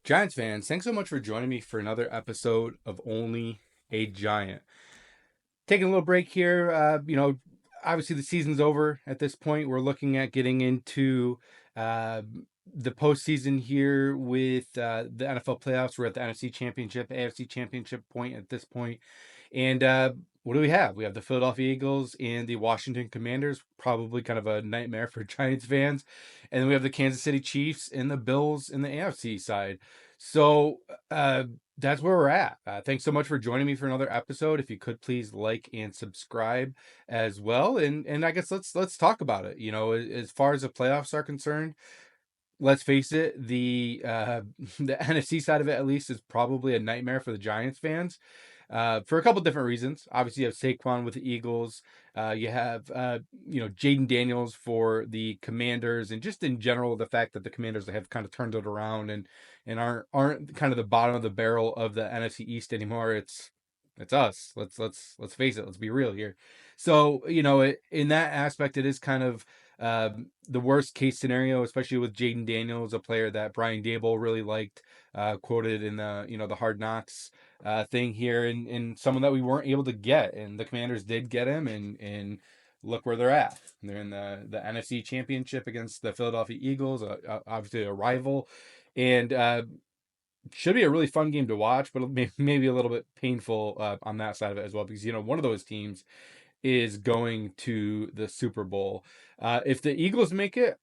Giants fans, thanks so much for joining me for another episode of Only a Giant. Taking a little break here. Obviously the season's over at this point. We're looking at getting into uh, the postseason here with the NFL playoffs. We're at the NFC Championship, AFC Championship point at this point. And what do we have? We have the Philadelphia Eagles and the Washington Commanders, probably kind of a nightmare for Giants fans. And then we have the Kansas City Chiefs and the Bills in the AFC side. So uh, that's where we're at. Thanks so much for joining me for another episode. If you could please like and subscribe as well, and I guess let's talk about it. As far as the playoffs are concerned, let's face it, the the NFC side of it at least is probably a nightmare for the Giants fans. For a couple different reasons. Obviously, you have Saquon with the Eagles. You have Jaden Daniels for the Commanders, and just in general, the fact that the Commanders have kind of turned it around and aren't kind of the bottom of the barrel of the NFC East anymore. It's us. Let's face it. Let's be real here. So in that aspect, it is kind of the worst case scenario, especially with Jaden Daniels, a player that Brian Dable really liked, quoted in the Hard Knocks thing here, and someone that we weren't able to get, and the Commanders did get him, and look where they're at. They're in the NFC Championship against the Philadelphia Eagles, obviously a rival, and should be a really fun game to watch, but maybe a little bit painful on that side of it as well, because one of those teams is going to the Super Bowl. If the Eagles make it,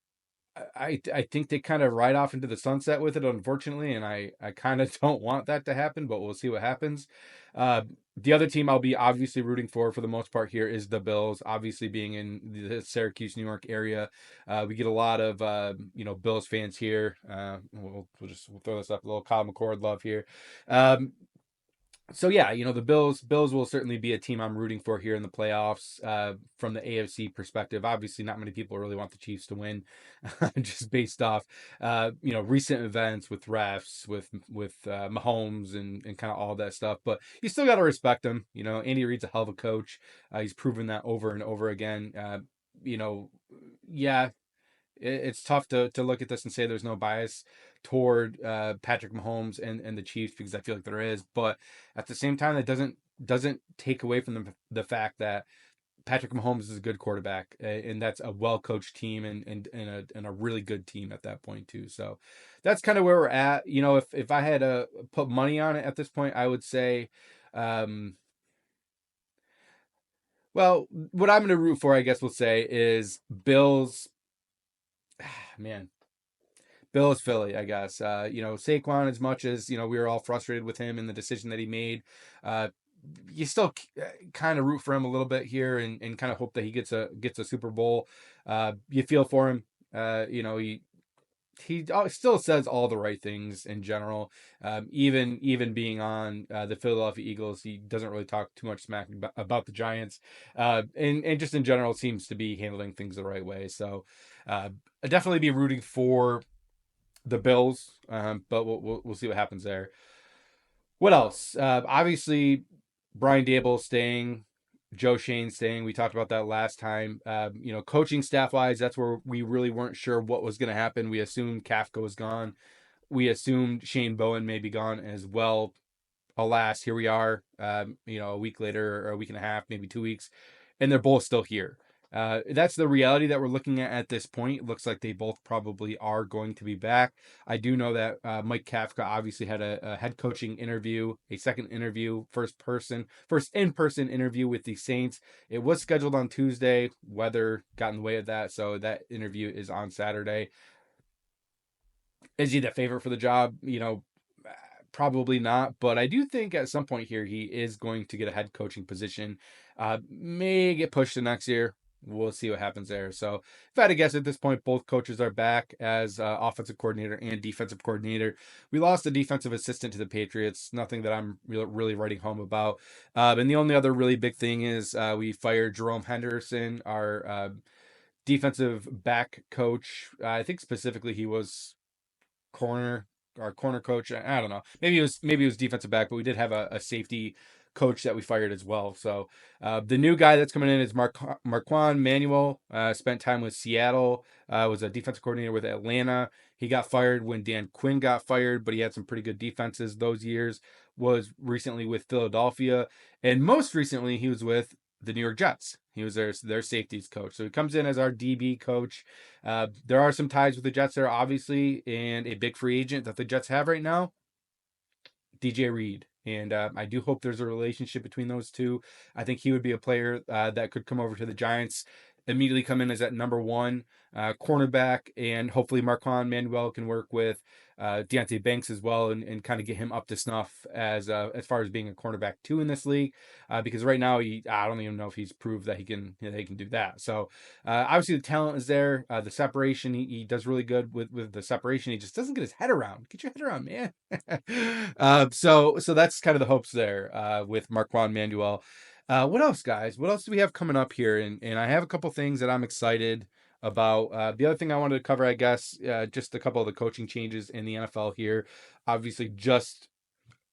I think they kind of ride off into the sunset with it, unfortunately, and I kind of don't want that to happen, but we'll see what happens. Uh, the other team I'll be obviously rooting for the most part here is the Bills. Obviously, being in the Syracuse, New York area, we get a lot of Bills fans here. We'll throw this up a little Kyle McCord love here. Um, so yeah, the Bills will certainly be a team I'm rooting for here in the playoffs. From the AFC perspective, obviously not many people really want the Chiefs to win, just based off recent events with refs, with Mahomes and kind of all that stuff. But you still got to respect him. Andy Reid's a hell of a coach. He's proven that over and over again. You know, yeah, it's tough to look at this and say there's no bias toward Patrick Mahomes and the Chiefs, because I feel like there is. But at the same time, that doesn't take away from the fact that Patrick Mahomes is a good quarterback, and that's a well coached team, and a really good team at that point too. So that's kind of where we're at. If I had to put money on it at this point, I would say. Um, well, what I'm going to root for, I guess we'll say, is Bills. Man, Bills Philly, I guess. Saquon, as much as we were all frustrated with him and the decision that he made, uh, you still kind of root for him a little bit here, and kind of hope that he gets a Super Bowl. You feel for him. He still says all the right things in general. Even being on the Philadelphia Eagles, he doesn't really talk too much smack about the Giants, and just in general seems to be handling things the right way. So I'll definitely be rooting for the Bills, but we'll see what happens there. What else? Obviously, Brian Dable staying, Joe Shane staying. We talked about that last time. Coaching staff wise, that's where we really weren't sure what was going to happen. We assumed Kafka was gone. We assumed Shane Bowen may be gone as well. Alas, here we are. A week later, or a week and a half, maybe 2 weeks, and they're both still here. That's the reality that we're looking at this point. It looks like they both probably are going to be back. I do know that Mike Kafka obviously had a head coaching interview, a second interview, first in-person interview with the Saints. It was scheduled on Tuesday. Weather got in the way of that, so that interview is on Saturday. Is he the favorite for the job? Probably not, but I do think at some point here he is going to get a head coaching position. May get pushed to next year. We'll see what happens there. So if I had to guess at this point, both coaches are back as offensive coordinator and defensive coordinator. We lost a defensive assistant to the Patriots. Nothing that I'm really writing home about. And the only other really big thing is we fired Jerome Henderson, our defensive back coach. I think specifically he was corner our corner coach. I don't know. Maybe it was defensive back, but we did have a safety coach that we fired as well. So the new guy that's coming in is Marquand Manuel. Spent time with Seattle. Was a defensive coordinator with Atlanta. He got fired when Dan Quinn got fired, but he had some pretty good defenses those years. Was recently with Philadelphia, and most recently he was with the New York Jets. He was their safeties coach. So he comes in as our DB coach. There are some ties with the Jets there, obviously, and a big free agent that the Jets have right now, DJ Reed. And I do hope there's a relationship between those two. I think he would be a player that could come over to the Giants, immediately come in as that number one cornerback, and hopefully Marquand Manuel can work with Deontay Banks as well, and kind of get him up to snuff as far as being a cornerback two in this league. Because right now I don't even know if he's proved that he can do that. So obviously the talent is there, the separation he does really good with the separation. He just doesn't get his head around. Get your head around, man. So that's kind of the hopes there with Marquand Manuel. What else, guys? What else do we have coming up here? And I have a couple things that I'm excited about. The other thing I wanted to cover, I guess, just a couple of the coaching changes in the NFL here. Obviously, just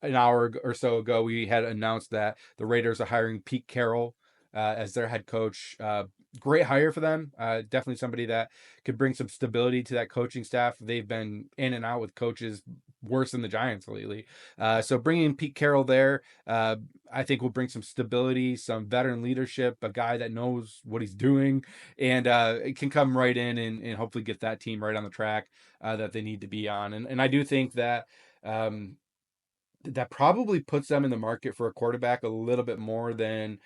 an hour or so ago, we had announced that the Raiders are hiring Pete Carroll as their head coach. Great hire for them. Definitely somebody that could bring some stability to that coaching staff. They've been in and out with coaches worse than the Giants lately. So bringing Pete Carroll there, I think will bring some stability, some veteran leadership, a guy that knows what he's doing, and it can come right in and hopefully get that team right on the track that they need to be on. And I do think that that probably puts them in the market for a quarterback a little bit more than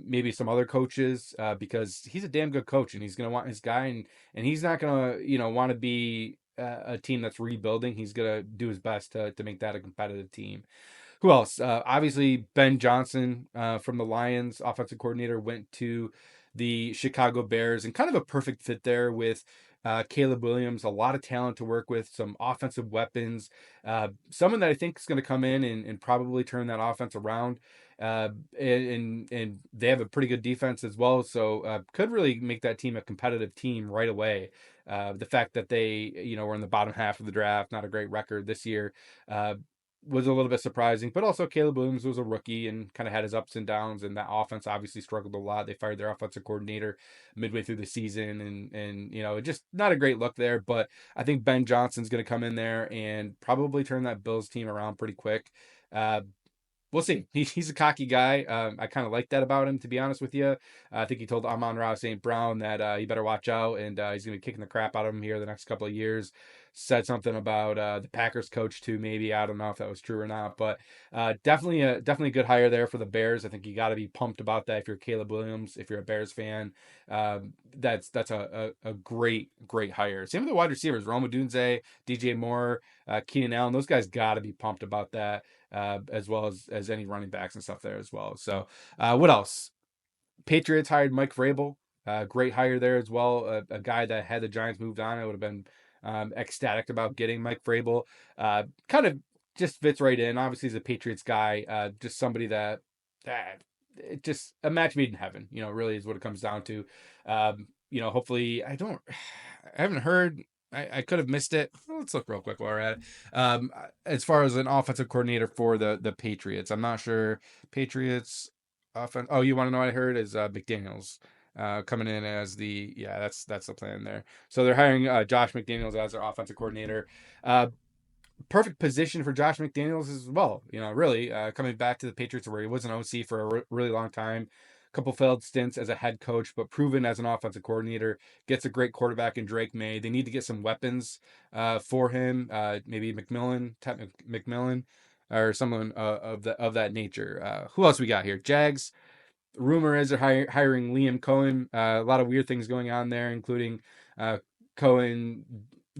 maybe some other coaches, because he's a damn good coach and he's going to want his guy, and he's not going to, want to be a team that's rebuilding. He's going to do his best to make that a competitive team. Who else? Obviously, Ben Johnson from the Lions, offensive coordinator, went to the Chicago Bears, and kind of a perfect fit there with Caleb Williams. A lot of talent to work with, some offensive weapons. Someone that I think is going to come in and probably turn that offense around. And they have a pretty good defense as well, so could really make that team a competitive team right away. The fact that they, were in the bottom half of the draft, not a great record this year, was a little bit surprising, but also Caleb Williams was a rookie and kind of had his ups and downs, and that offense obviously struggled a lot. They fired their offensive coordinator midway through the season, and just not a great look there. But I think Ben Johnson's going to come in there and probably turn that Bills team around pretty quick. We'll see. He's a cocky guy. I kind of like that about him, to be honest with you. I think he told Amon-Ra St. Brown that he better watch out, and he's going to be kicking the crap out of him here the next couple of years. Said something about the Packers coach too, maybe. I don't know if that was true or not, but definitely a good hire there for the Bears. I think you got to be pumped about that if you're Caleb Williams, if you're a Bears fan. That's a great hire. Same with the wide receivers, Rome Odunze, DJ Moore, Keenan Allen. Those guys got to be pumped about that. As well as any running backs and stuff there as well. So what else? Patriots hired Mike Vrabel. Great hire there as well. A guy that had the Giants moved on, I would have been ecstatic about getting Mike Vrabel. Kind of just fits right in. Obviously, he's a Patriots guy. Just somebody that it just a match made in heaven. Really is what it comes down to. Hopefully, I haven't heard. I could have missed it. Let's look real quick while we're at it. As far as an offensive coordinator for the Patriots, I'm not sure. Patriots offense. Oh, you want to know what I heard is McDaniels coming in as that's the plan there. So they're hiring Josh McDaniels as their offensive coordinator. Perfect position for Josh McDaniels as well. Really coming back to the Patriots where he was an OC for a really long time. Couple failed stints as a head coach, but proven as an offensive coordinator. Gets a great quarterback in Drake May. They need to get some weapons for him. Maybe McMillan, or someone of that nature. Who else we got here? Jags. Rumor is they're hiring Liam Cohen. A lot of weird things going on there, including Cohen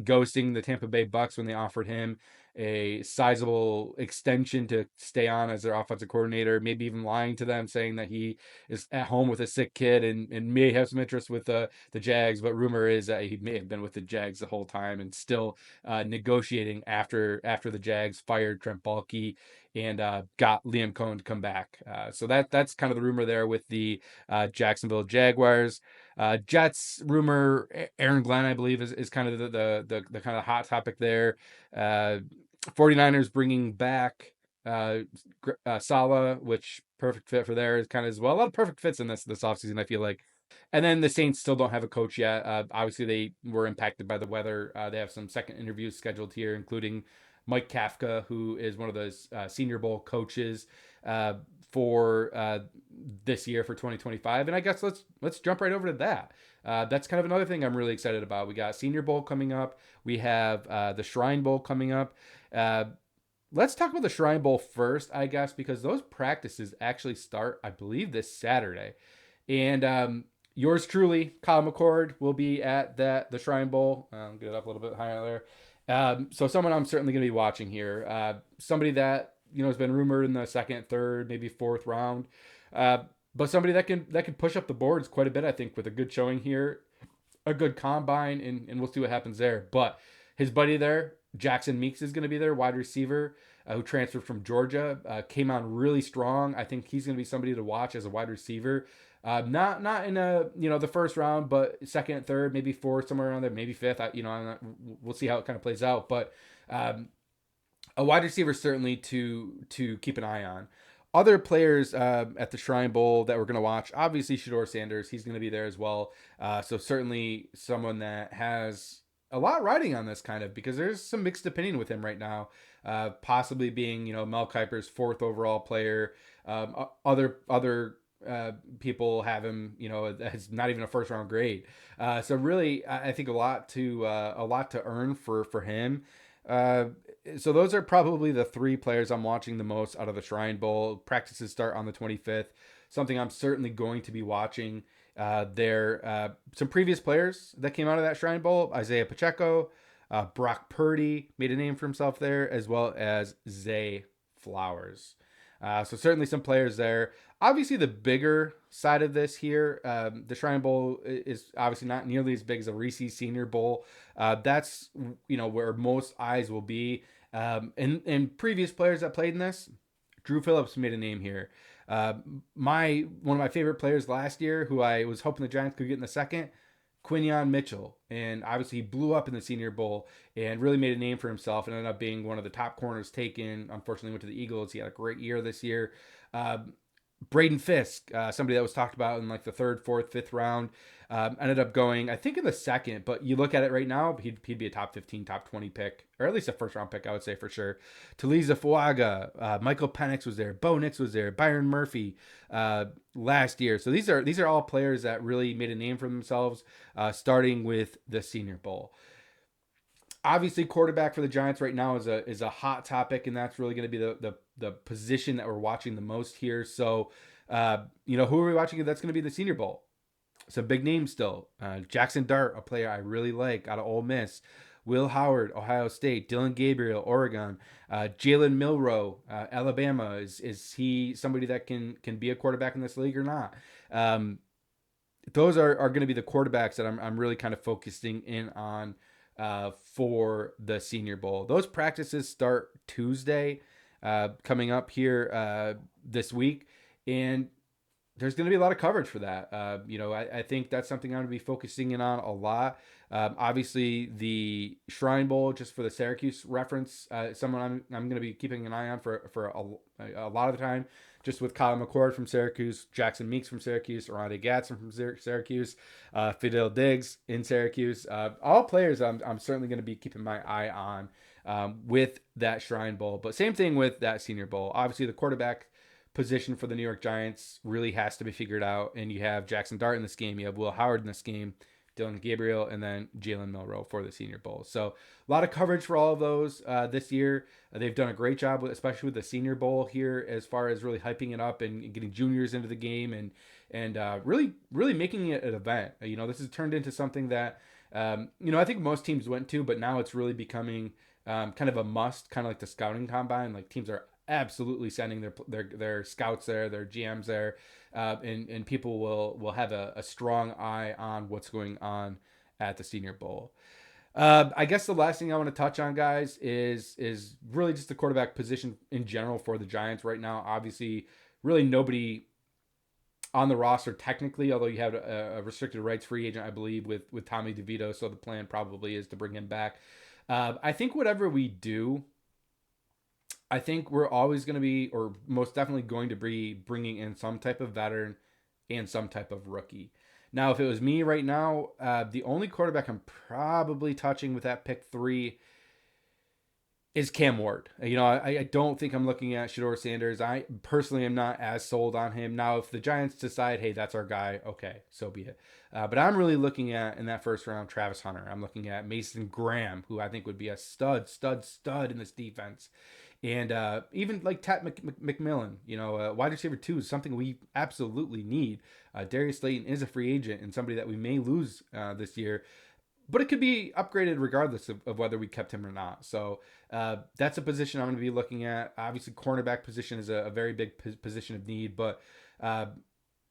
ghosting the Tampa Bay Bucks when they offered him a sizable extension to stay on as their offensive coordinator, maybe even lying to them, saying that he is at home with a sick kid and may have some interest with the Jags. But rumor is that he may have been with the Jags the whole time and still negotiating after the Jags fired Trent Baalke and got Liam Cohen to come back. So that's kind of the rumor there with the Jacksonville Jaguars. Jets rumor, Aaron Glenn, I believe, is kind of the kind of hot topic there. 49ers bringing back Salah, which perfect fit for there is kind of as well. A lot of perfect fits in this offseason, I feel like. And then the Saints still don't have a coach yet. Obviously, they were impacted by the weather. They have some second interviews scheduled here, including Mike Kafka, who is one of those Senior Bowl coaches uh, for this year for 2025. And I guess let's jump right over to that. That's kind of another thing I'm really excited about. We got Senior Bowl coming up. We have the Shrine Bowl coming up. Let's talk about the Shrine Bowl first, I guess, because those practices actually start, I believe, this Saturday. And yours truly, Kyle McCord, will be at the Shrine Bowl. Get it up a little bit higher there. So someone I'm certainly going to be watching here. Somebody that has been rumored in the second, third, maybe fourth round. But somebody that can push up the boards quite a bit, I think, with a good showing here, a good combine, and we'll see what happens there. But his buddy there, Jackson Meeks, is going to be there, wide receiver, who transferred from Georgia, came on really strong. I think he's going to be somebody to watch as a wide receiver. Not in the first round, but second, third, maybe fourth, somewhere around there, maybe fifth. We'll see how it kind of plays out. But a wide receiver certainly to keep an eye on. Other players at the Shrine Bowl that we're going to watch, obviously Shedeur Sanders, he's going to be there as well. So certainly someone that has a lot riding on this kind of, because there's some mixed opinion with him right now, possibly being Mel Kiper's fourth overall player. Other people have him as not even a first round grade. So really, I think a lot to earn for him. So those are probably the three players I'm watching the most out of the Shrine Bowl. Practices start on the 25th. Something I'm certainly going to be watching. Some previous players that came out of that Shrine Bowl: Isaiah Pacheco, Brock Purdy made a name for himself there, as well as Zay Flowers. So certainly some players there. Obviously, the bigger side of this here, the Shrine Bowl is obviously not nearly as big as a Reese's Senior Bowl. That's where most eyes will be. And previous players that played in this, Drew Phillips made a name here. One of my favorite players last year, who I was hoping the Giants could get in the second, Quinyon Mitchell, and obviously he blew up in the Senior Bowl and really made a name for himself and ended up being one of the top corners taken. Unfortunately, went to the Eagles. He had a great year this year. Braden Fisk, somebody that was talked about in like the third, fourth, fifth round, ended up going, I think, in the second. But you look at it right now, he'd be a top 15, top 20 pick, or at least a first round pick, I would say for sure. Taliza Fuaga, Michael Penix was there, Bo Nix was there, Byron Murphy last year. So these are all players that really made a name for themselves, starting with the Senior Bowl. Obviously, quarterback for the Giants right now is a hot topic, and that's really going to be the position that we're watching the most here. So, who are we watching? That's going to be the Senior Bowl. Some big names still. Jackson Dart, a player I really like out of Ole Miss. Will Howard, Ohio State. Dylan Gabriel, Oregon. Jalen Milroe, Alabama. Is he somebody that can be a quarterback in this league or not? Those are going to be the quarterbacks that I'm really kind of focusing in on for the Senior Bowl. Those practices start Tuesday, coming up here this week, and there's going to be a lot of coverage for that. I think that's something I'm going to be focusing in on a lot. Obviously, the Shrine Bowl, just for the Syracuse reference, someone I'm going to be keeping an eye on for a lot of the time, just with Kyle McCord from Syracuse, Jackson Meeks from Syracuse, Oronde Gadsden from Syracuse, Fidel Diggs in Syracuse. All players I'm certainly going to be keeping my eye on with that Shrine Bowl. But same thing with that Senior Bowl. Obviously, the quarterback position for the New York Giants really has to be figured out. And you have Jackson Dart in this game. You have Will Howard in this game, Dylan Gabriel, and then Jalen Milroe for the Senior Bowl. So a lot of coverage for all of those this year. They've done a great job, especially with the Senior Bowl here, as far as really hyping it up and getting juniors into the game and really making it an event. This has turned into something that I think most teams went to, but now it's really becoming kind of a must, kind of like the scouting combine. Like teams are absolutely sending their scouts there, their GMs there, and people will have a strong eye on what's going on at the Senior Bowl. I guess the last thing I want to touch on, guys, is really just the quarterback position in general for the Giants right now. Obviously, really nobody on the roster technically, although you have a restricted rights free agent, I believe, with Tommy DeVito. So the plan probably is to bring him back. I think whatever we do, I think we're always going to be, or most definitely going to be, bringing in some type of veteran and some type of rookie. Now, if it was me right now, the only quarterback I'm probably touching with that pick three is Cam Ward. I don't think I'm looking at Shedeur Sanders. I personally am not as sold on him. Now, if the Giants decide, hey, that's our guy, okay, so be it. But I'm really looking at, in that first round, Travis Hunter. I'm looking at Mason Graham, who I think would be a stud in this defense. And even like Tat McMillan, wide receiver two is something we absolutely need. Darius Slayton is a free agent and somebody that we may lose this year, but it could be upgraded regardless of whether we kept him or not. So that's a position I'm going to be looking at. Obviously, cornerback position is a very big position of need, but uh,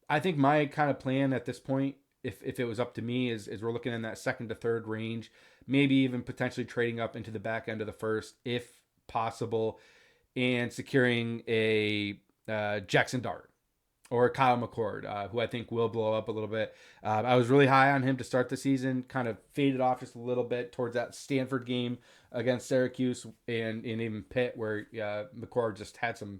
I think my kind of plan at this point, if it was up to me, is we're looking in that second to third range, maybe even potentially trading up into the back end of the first if possible, and securing a Jackson Dart or Kyle McCord, who I think will blow up a little bit. I was really high on him to start the season, kind of faded off just a little bit towards that Stanford game against Syracuse and even Pitt, where McCord just had some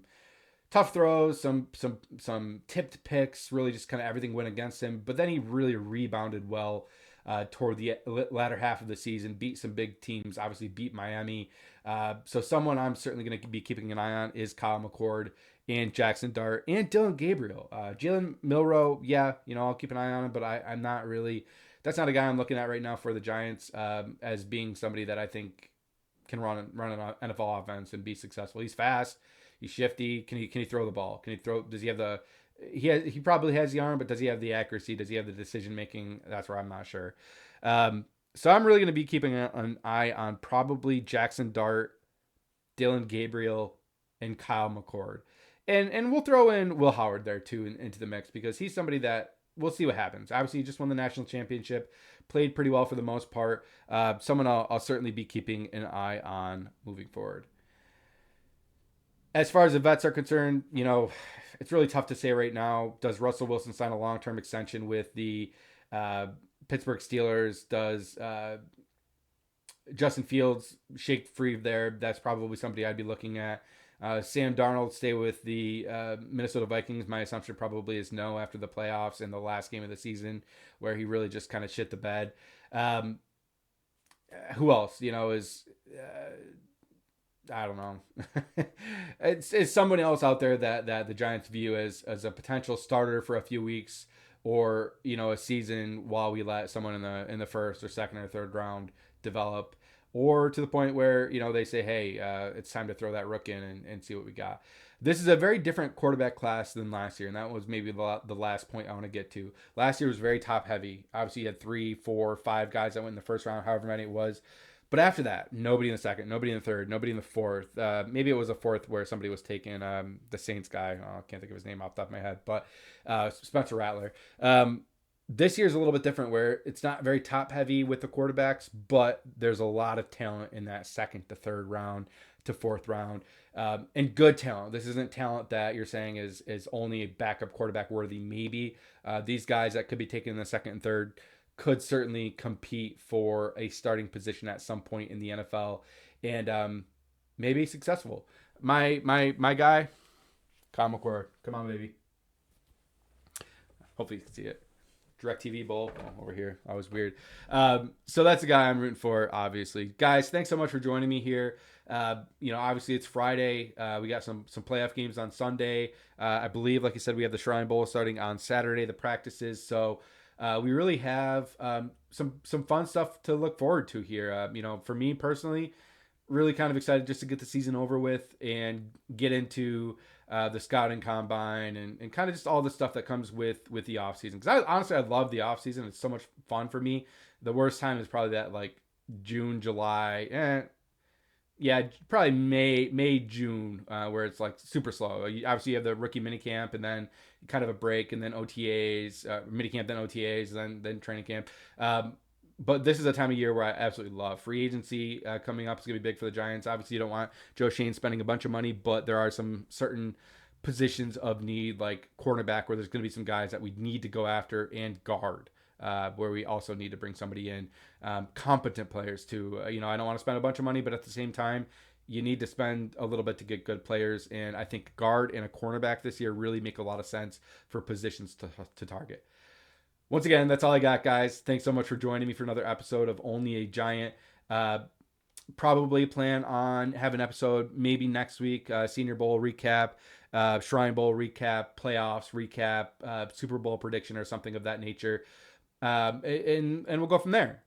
tough throws, some tipped picks, really just kind of everything went against him. But then he really rebounded well toward the latter half of the season, beat some big teams, obviously beat Miami. So someone I'm certainly going to be keeping an eye on is Kyle McCord and Jackson Dart and Dylan Gabriel. Jalen Milrow, yeah, I'll keep an eye on him, but I'm not really. That's not a guy I'm looking at right now for the Giants as being somebody that I think can run an NFL offense and be successful. He's fast. He's shifty. Can he throw the ball? Can he throw? Does he have the? He probably has the arm, but does he have the accuracy? Does he have the decision making? That's where I'm not sure. So I'm really going to be keeping an eye on probably Jackson Dart, Dylan Gabriel, and Kyle McCord, and we'll throw in Will Howard there too into the mix because he's somebody that we'll see what happens. Obviously, he just won the national championship, played pretty well for the most part. Someone I'll certainly be keeping an eye on moving forward. As far as the vets are concerned, it's really tough to say right now. Does Russell Wilson sign a long-term extension with the uh, Pittsburgh Steelers? Does Justin Fields shake free there? That's probably somebody I'd be looking at. Sam Darnold stay with the Minnesota Vikings. My assumption probably is no after the playoffs and the last game of the season where he really just kind of shit the bed. Um, who else? Is I don't know. It's someone else out there that the Giants view as a potential starter for a few weeks or a season while we let someone in the first or second or third round develop, or to the point where they say, hey, it's time to throw that rook in and see what we got. This is a very different quarterback class than last year, and that was maybe the last point I want to get to. Last year was very top heavy. Obviously, you had 3, 4, 5 guys that went in the first round, however many it was. But after that, nobody in the second, nobody in the third, nobody in the fourth. Maybe it was a fourth where somebody was taking the Saints guy. Oh, I can't think of his name off the top of my head, but Spencer Rattler. This year's a little bit different where it's not very top heavy with the quarterbacks, but there's a lot of talent in that second to third round to fourth round, and good talent. This isn't talent that you're saying is only a backup quarterback worthy. Maybe these guys that could be taken in the second and third could certainly compete for a starting position at some point in the NFL and maybe successful. My guy, Kyle McCord. Come on, baby. Hopefully you can see it. DirecTV Bowl over here. That was weird. So that's the guy I'm rooting for, obviously. Guys, thanks so much for joining me here. Obviously it's Friday. We got some playoff games on Sunday. I believe, like I said, we have the Shrine Bowl starting on Saturday, the practices. So we really have some fun stuff to look forward to here. For me personally, really kind of excited just to get the season over with and get into the scouting combine and kind of just all the stuff that comes with the off season. Because I love the off season. It's so much fun for me. The worst time is probably that like June, July, yeah, probably May, June, where it's like super slow. Obviously, you have the rookie minicamp and then kind of a break, and then OTAs, minicamp, then OTAs, then training camp. But this is a time of year where I absolutely love free agency coming up. Is going to be big for the Giants. Obviously, you don't want Joe Shane spending a bunch of money, but there are some certain positions of need, like cornerback, where there's going to be some guys that we need to go after, and guard. Where we also need to bring somebody in, competent players too. I don't want to spend a bunch of money, but at the same time, you need to spend a little bit to get good players. And I think guard and a cornerback this year really make a lot of sense for positions to target. Once again, that's all I got, guys. Thanks so much for joining me for another episode of Only a Giant. Probably plan on having an episode maybe next week, Senior Bowl recap, Shrine Bowl recap, playoffs recap, Super Bowl prediction, or something of that nature. And we'll go from there.